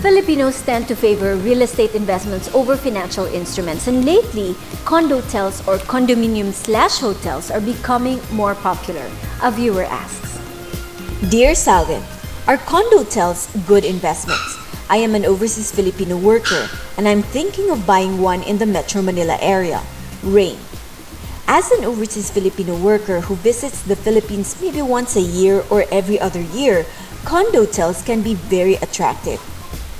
Filipinos tend to favor real estate investments over financial instruments, and lately, condos or condominium/hotels are becoming more popular. A viewer asks, Dear Salvin, are condo hotels good investments? I am an overseas Filipino worker and I'm thinking of buying one in the Metro Manila area. Rain. As an overseas Filipino worker who visits the Philippines maybe once a year or every other year, condo hotels can be very attractive.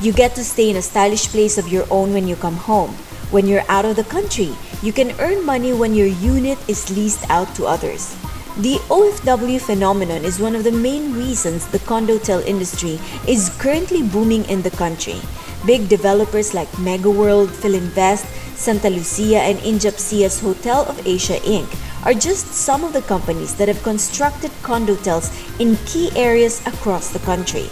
You get to stay in a stylish place of your own when you come home. When you're out of the country, you can earn money when your unit is leased out to others. The OFW phenomenon is one of the main reasons the condo hotel industry is currently booming in the country. Big developers like Megaworld, Philinvest, Santa Lucia, and Injapsia's Hotel of Asia Inc. are just some of the companies that have constructed condo hotels in key areas across the country.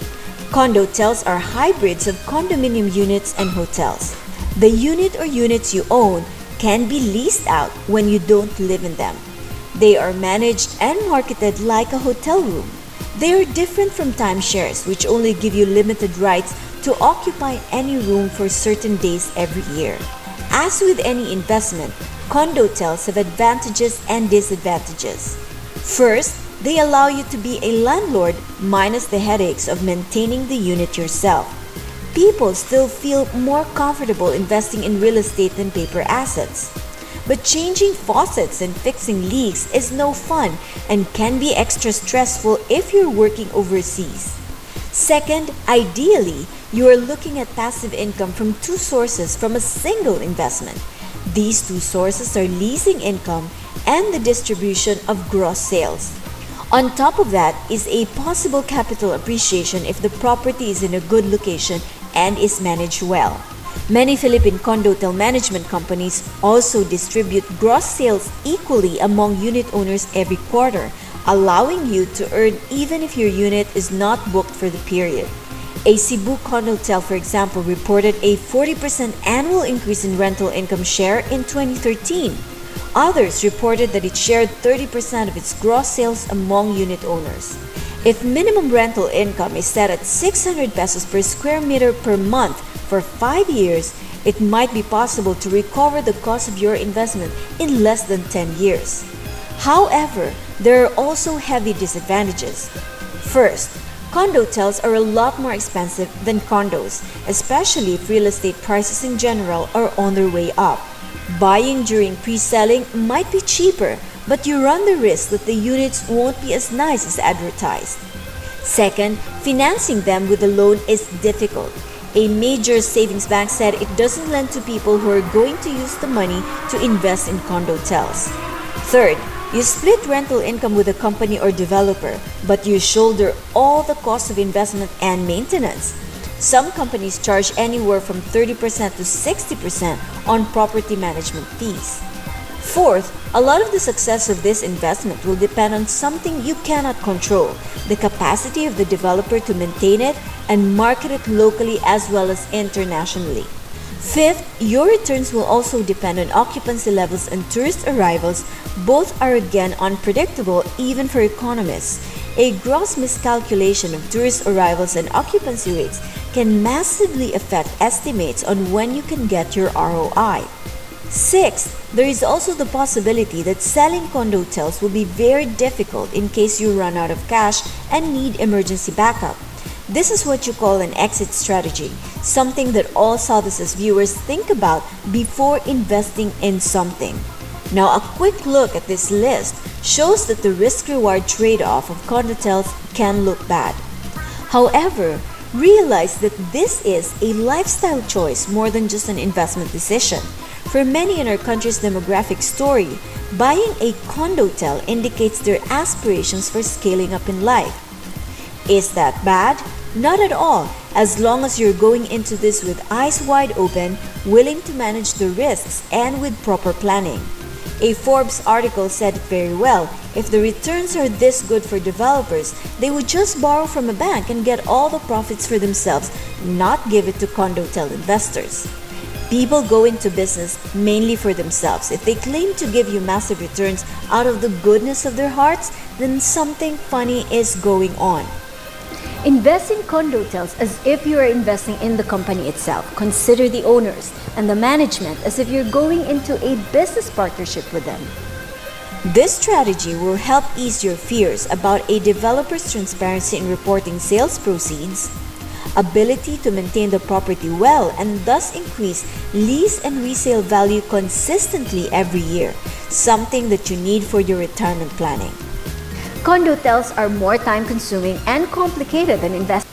Condo hotels are hybrids of condominium units and hotels. The unit or units you own can be leased out when you don't live in them. They are managed and marketed like a hotel room. They are different from timeshares, which only give you limited rights to occupy any room for certain days every year. As with any investment, condo hotels have advantages and disadvantages. First, they allow you to be a landlord minus the headaches of maintaining the unit yourself. People still feel more comfortable investing in real estate than paper assets. But changing faucets and fixing leaks is no fun and can be extra stressful if you're working overseas. Second, ideally, you are looking at passive income from two sources from a single investment. These two sources are leasing income and the distribution of gross sales. On top of that is a possible capital appreciation if the property is in a good location and is managed well. Many Philippine condo hotel management companies also distribute gross sales equally among unit owners every quarter, allowing you to earn even if your unit is not booked for the period. A Cebu condo hotel, for example, reported a 40% annual increase in rental income share in 2013. Others reported that it shared 30% of its gross sales among unit owners. If minimum rental income is set at 600 pesos per square meter per month for 5 years, it might be possible to recover the cost of your investment in less than 10 years. However, there are also heavy disadvantages. First, condo hotels are a lot more expensive than condos, especially if real estate prices in general are on their way up. Buying during pre-selling might be cheaper, but you run the risk that the units won't be as nice as advertised. Second, financing them with a loan is difficult. A major savings bank said it doesn't lend to people who are going to use the money to invest in condo hotels. Third, you split rental income with a company or developer, but you shoulder all the costs of investment and maintenance. Some companies charge anywhere from 30% to 60% on property management fees. Fourth, a lot of the success of this investment will depend on something you cannot control, the capacity of the developer to maintain it and market it locally as well as internationally. Fifth, your returns will also depend on occupancy levels and tourist arrivals. Both are again unpredictable even for economists. A gross miscalculation of tourist arrivals and occupancy rates can massively affect estimates on when you can get your ROI. Sixth, there is also the possibility that selling condo hotels will be very difficult in case you run out of cash and need emergency backup. This is what you call an exit strategy, something that all Salvas' viewers think about before investing in something. Now, a quick look at this list shows that the risk-reward trade-off of condo hotels can look bad. However, realize that this is a lifestyle choice more than just an investment decision. For many in our country's demographic story, buying a condo hotel indicates their aspirations for scaling up in life. Is that bad? Not at all, as long as you're going into this with eyes wide open, willing to manage the risks, and with proper planning. A Forbes article said it very well: if the returns are this good for developers, they would just borrow from a bank and get all the profits for themselves, not give it to condo hotel investors. People go into business mainly for themselves. If they claim to give you massive returns out of the goodness of their hearts, then something funny is going on. Invest in condo hotels as if you are investing in the company itself. Consider the owners and the management as if you're going into a business partnership with them. This strategy will help ease your fears about a developer's transparency in reporting sales proceeds, ability to maintain the property well, and thus increase lease and resale value consistently every year, something that you need for your retirement planning. Condo hotels are more time-consuming and complicated than investing